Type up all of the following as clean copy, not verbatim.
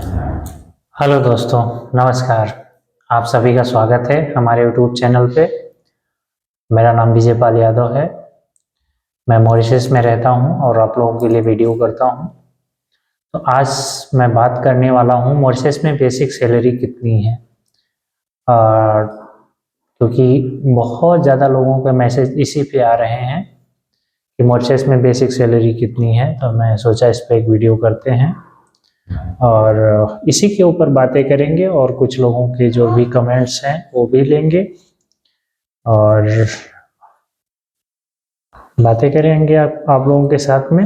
Hello दोस्तों, नमस्कार। आप सभी का स्वागत है हमारे यूट्यूब चैनल पे। मेरा नाम विजय पाल यादव है। मैं मॉरिशस में रहता हूँ और आप लोगों के लिए वीडियो करता हूँ। तो आज मैं बात करने वाला हूँ मॉरिशस में बेसिक सैलरी कितनी है। और क्योंकि बहुत ज़्यादा लोगों के मैसेज इसी पे आ रहे हैं कि मॉरिशस में बेसिक सैलरी कितनी है, तो मैं सोचा इस पर एक वीडियो करते हैं और इसी के ऊपर बातें करेंगे और कुछ लोगों के जो भी कमेंट्स हैं वो भी लेंगे और बातें करेंगे आप लोगों के साथ में।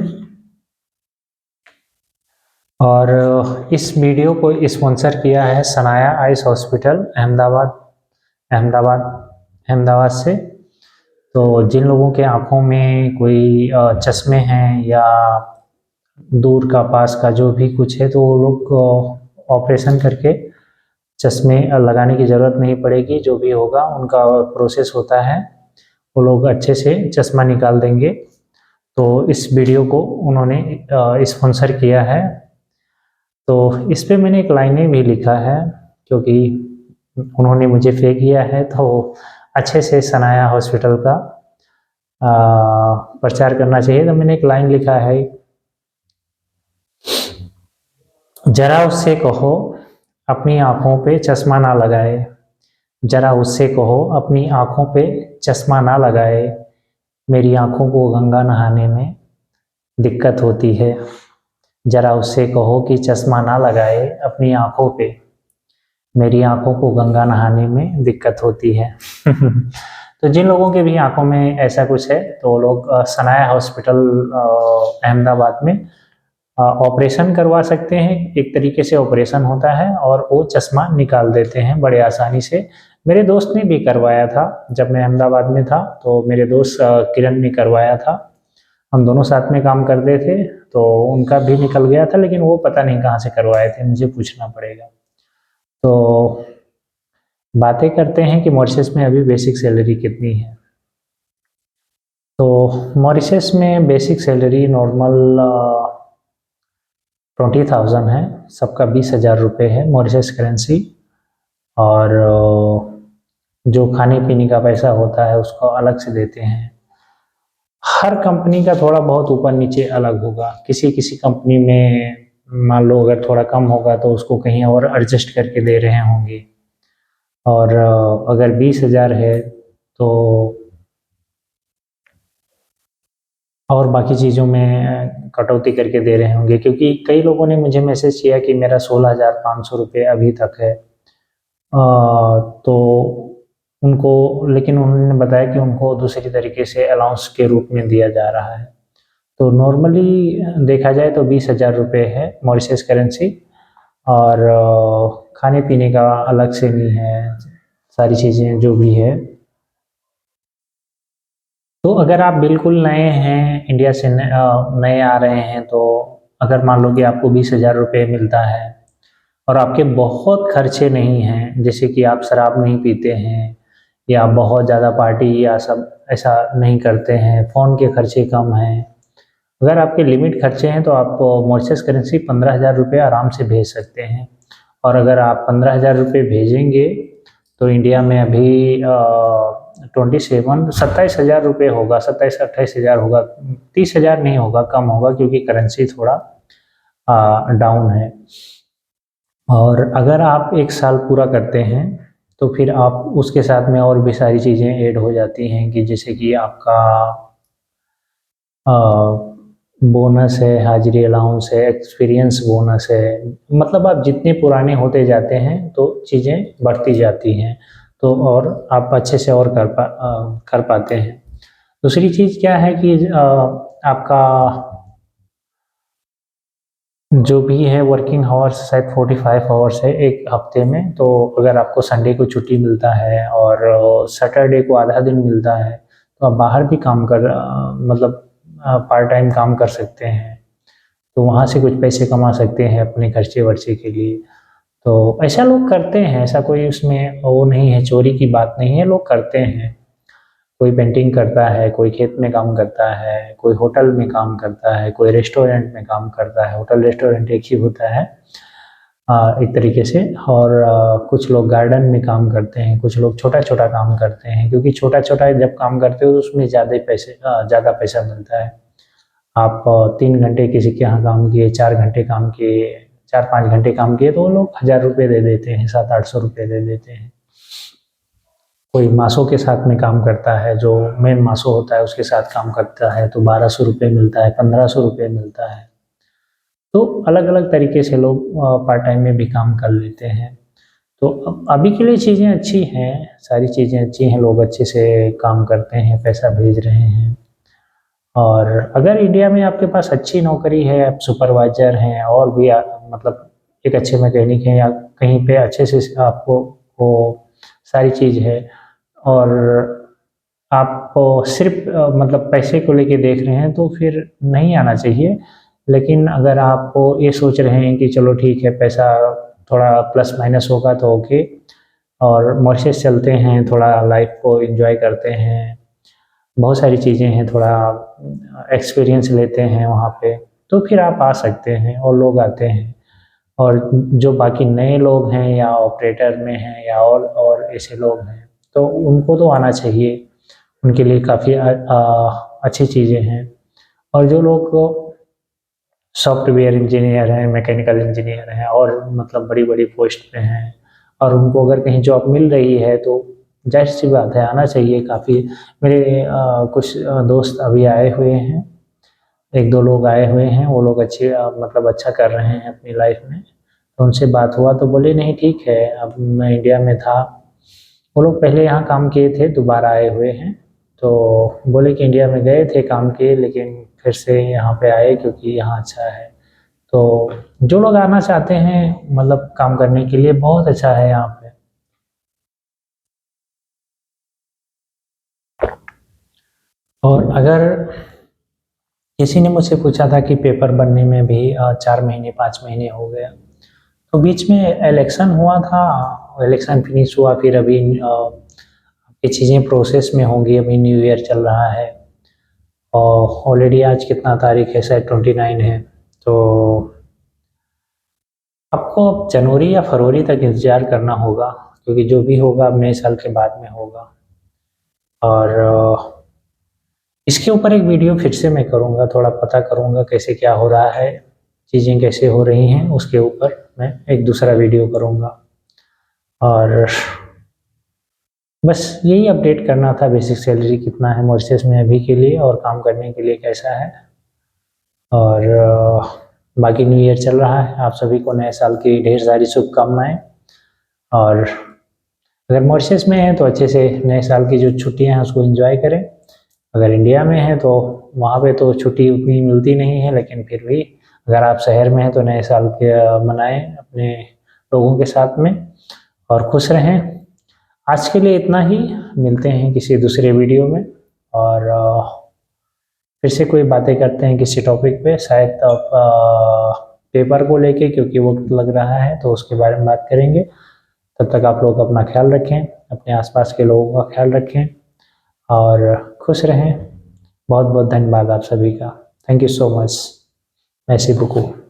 और इस वीडियो को स्पॉन्सर किया है सनाया आइस हॉस्पिटल अहमदाबाद अहमदाबाद अहमदाबाद से। तो जिन लोगों के आँखों में कोई चश्मे हैं या दूर का पास का जो भी कुछ है, तो वो लोग ऑपरेशन करके चश्मे लगाने की ज़रूरत नहीं पड़ेगी। जो भी होगा उनका प्रोसेस होता है, वो लोग अच्छे से चश्मा निकाल देंगे। तो इस वीडियो को उन्होंने स्पॉन्सर किया है। तो इस पे मैंने एक लाइनें भी लिखा है क्योंकि उन्होंने मुझे पे किया है, तो अच्छे से सनाया हॉस्पिटल का प्रचार करना चाहिए। तो मैंने एक लाइन लिखा है, जरा उससे कहो अपनी आँखों पे चश्मा ना लगाए, जरा उससे कहो अपनी आँखों पे चश्मा ना लगाए, मेरी आँखों को गंगा नहाने में दिक्कत होती है। जरा उससे कहो कि चश्मा ना लगाए अपनी आँखों पे, मेरी आँखों को गंगा नहाने में दिक्कत होती है। तो जिन लोगों के भी आँखों में ऐसा कुछ है, तो वो लोग सनाया हॉस्पिटल अहमदाबाद में ऑपरेशन करवा सकते हैं। एक तरीके से ऑपरेशन होता है और वो चश्मा निकाल देते हैं बड़े आसानी से। मेरे दोस्त ने भी करवाया था जब मैं अहमदाबाद में था, तो मेरे दोस्त किरण ने करवाया था। हम दोनों साथ में काम करते थे, तो उनका भी निकल गया था, लेकिन वो पता नहीं कहाँ से करवाए थे, मुझे पूछना पड़ेगा। तो बातें करते हैं कि मॉरिशस में अभी बेसिक सैलरी कितनी है। तो मॉरिशस में बेसिक सैलरी नॉर्मल 20,000 है, सबका 20,000 रुपये है मॉरिशस करेंसी। और जो खाने पीने का पैसा होता है उसको अलग से देते हैं। हर कंपनी का थोड़ा बहुत ऊपर नीचे अलग होगा। किसी किसी कंपनी में मान लो अगर थोड़ा कम होगा तो उसको कहीं और एडजस्ट करके दे रहे होंगे। और अगर 20,000 है तो और बाकी चीज़ों में कटौती करके दे रहे होंगे, क्योंकि कई लोगों ने मुझे मैसेज किया कि मेरा 16,500 रुपये अभी तक है। तो उनको, लेकिन उन्होंने बताया कि उनको दूसरी तरीके से अलाउंस के रूप में दिया जा रहा है। तो नॉर्मली देखा जाए तो 20,000 रुपये है मॉरिशस करेंसी। और खाने पीने का अलग से नहीं है, सारी चीज़ें जो भी है। तो अगर आप बिल्कुल नए हैं, इंडिया से नए आ रहे हैं, तो अगर मान लो कि आपको 20,000 रुपये मिलता है और आपके बहुत खर्चे नहीं हैं, जैसे कि आप शराब नहीं पीते हैं या बहुत ज़्यादा पार्टी या सब ऐसा नहीं करते हैं, फ़ोन के खर्चे कम हैं, अगर आपके लिमिट खर्चे हैं, तो आप मॉरिशस करेंसी 15,000 रुपये आराम से भेज सकते हैं। और अगर आप 15,000 रुपये भेजेंगे तो इंडिया में अभी 27-27,000 रुपये होगा, 27-28,000 होगा, 30,000 नहीं होगा, कम होगा, क्योंकि करेंसी थोड़ा डाउन है। और अगर आप एक साल पूरा करते हैं तो फिर आप उसके साथ में और भी सारी चीज़ें ऐड हो जाती हैं, कि जैसे कि आपका बोनस है, हाजिरी अलाउंस है, एक्सपीरियंस बोनस है। मतलब आप जितने पुराने होते जाते हैं तो चीज़ें बढ़ती जाती हैं, तो और आप अच्छे से और कर पाते हैं। दूसरी चीज़ क्या है कि आपका जो भी है वर्किंग आवर्स शायद 45 आवर्स है एक हफ्ते में। तो अगर आपको संडे को छुट्टी मिलता है और सैटरडे को आधा दिन मिलता है, तो आप बाहर भी काम मतलब पार्ट टाइम काम कर सकते हैं। तो वहाँ से कुछ पैसे कमा सकते हैं अपने खर्चे वर्चे के लिए। तो ऐसा लोग करते हैं, ऐसा कोई उसमें वो नहीं है, चोरी की बात नहीं है, लोग करते हैं। कोई पेंटिंग करता है, कोई खेत में काम करता है, कोई होटल में काम करता है, कोई रेस्टोरेंट में काम करता है। होटल रेस्टोरेंट एक ही होता है। एक तरीके से। और कुछ लोग गार्डन में काम करते हैं, कुछ लोग छोटा छोटा काम करते हैं, क्योंकि छोटा छोटा जब काम करते हो तो उसमें ज़्यादा पैसा मिलता है। आप 3 घंटे किसी के यहाँ काम किए, 4 घंटे काम किए, 4-5 घंटे काम किए, तो वो लोग 1000 रुपये दे देते हैं, 700-800 रुपये दे देते हैं। कोई मासों के साथ में काम करता है, जो मेन मासो होता है उसके साथ काम करता है, तो 1200 रुपये मिलता है, 1500 रुपये मिलता है। तो अलग अलग तरीके से लोग पार्ट टाइम में भी काम कर लेते हैं। तो अभी के लिए चीज़ें अच्छी हैं, सारी चीज़ें अच्छी हैं, लोग अच्छे से काम करते हैं, पैसा भेज रहे हैं। और अगर इंडिया में आपके पास अच्छी नौकरी है, आप सुपरवाइजर हैं और भी मतलब एक अच्छे मैकेनिक हैं, या कहीं पे अच्छे से आपको वो सारी चीज़ है, और आप सिर्फ मतलब पैसे को लेके देख रहे हैं, तो फिर नहीं आना चाहिए। लेकिन अगर आप ये सोच रहे हैं कि चलो ठीक है, पैसा थोड़ा प्लस माइनस होगा तो ओके, और मॉरिशस चलते हैं, थोड़ा लाइफ को एंजॉय करते हैं, बहुत सारी चीज़ें हैं, थोड़ा एक्सपीरियंस लेते हैं वहाँ पे, तो फिर आप आ सकते हैं और लोग आते हैं। और जो बाकी नए लोग हैं या ऑपरेटर में हैं या और ऐसे लोग हैं, तो उनको तो आना चाहिए, उनके लिए काफ़ी अच्छी चीज़ें हैं। और जो लोग सॉफ्टवेयर इंजीनियर हैं, मैकेनिकल इंजीनियर हैं, और मतलब बड़ी बड़ी पोस्ट पे हैं, और उनको अगर कहीं जॉब मिल रही है तो जाहिर सी बात है आना चाहिए। काफ़ी मेरे कुछ दोस्त अभी आए हुए हैं, 1-2 लोग आए हुए हैं, वो लोग अच्छे मतलब अच्छा कर रहे हैं अपनी लाइफ में। तो उनसे बात हुआ तो बोले नहीं ठीक है, अब मैं इंडिया में था, वो लोग पहले यहाँ काम किए थे, दोबारा आए हुए हैं, तो बोले कि इंडिया में गए थे काम किए, लेकिन फिर से यहाँ पे आए क्योंकि यहाँ अच्छा है। तो जो लोग आना चाहते हैं मतलब काम करने के लिए, बहुत अच्छा है यहाँ पे। और अगर किसी ने मुझसे पूछा था कि पेपर बनने में भी 4 महीने 5 महीने हो गया, तो बीच में इलेक्शन हुआ था, इलेक्शन फिनिश हुआ, फिर अभी ये चीज़ें प्रोसेस में होंगी, अभी न्यू ईयर चल रहा है, और ऑलरेडी आज कितना तारीख है, शायद 29 है। तो आपको अब जनवरी या फरवरी तक इंतज़ार करना होगा, क्योंकि जो भी होगा अब नए साल के बाद में होगा। और इसके ऊपर एक वीडियो फिर से मैं करूँगा, थोड़ा पता करूँगा कैसे क्या हो रहा है, चीज़ें कैसे हो रही हैं, उसके ऊपर मैं एक दूसरा वीडियो करूँगा। और बस यही अपडेट करना था, बेसिक सैलरी कितना है मॉरिशस में अभी के लिए, और काम करने के लिए कैसा है। और बाकी न्यू ईयर चल रहा है, आप सभी को नए साल की ढेर सारी शुभकामनाएं। और अगर मॉरिशस में हैं तो अच्छे से नए साल की जो छुट्टियां हैं उसको एंजॉय करें। अगर इंडिया में हैं तो वहाँ पे तो छुट्टी उतनी मिलती नहीं है, लेकिन फिर भी अगर आप शहर में हैं तो नए साल के मनाएं अपने लोगों के साथ में, और खुश रहें। आज के लिए इतना ही, मिलते हैं किसी दूसरे वीडियो में, और फिर से कोई बातें करते हैं किसी टॉपिक पे, शायद पेपर को लेके, क्योंकि वक्त लग रहा है तो उसके बारे में बात करेंगे। तब तक आप लोग अपना ख्याल रखें, अपने आसपास के लोगों का ख्याल रखें, और खुश रहें। बहुत बहुत धन्यवाद आप सभी का। Thank you so much. मैसी बुकू।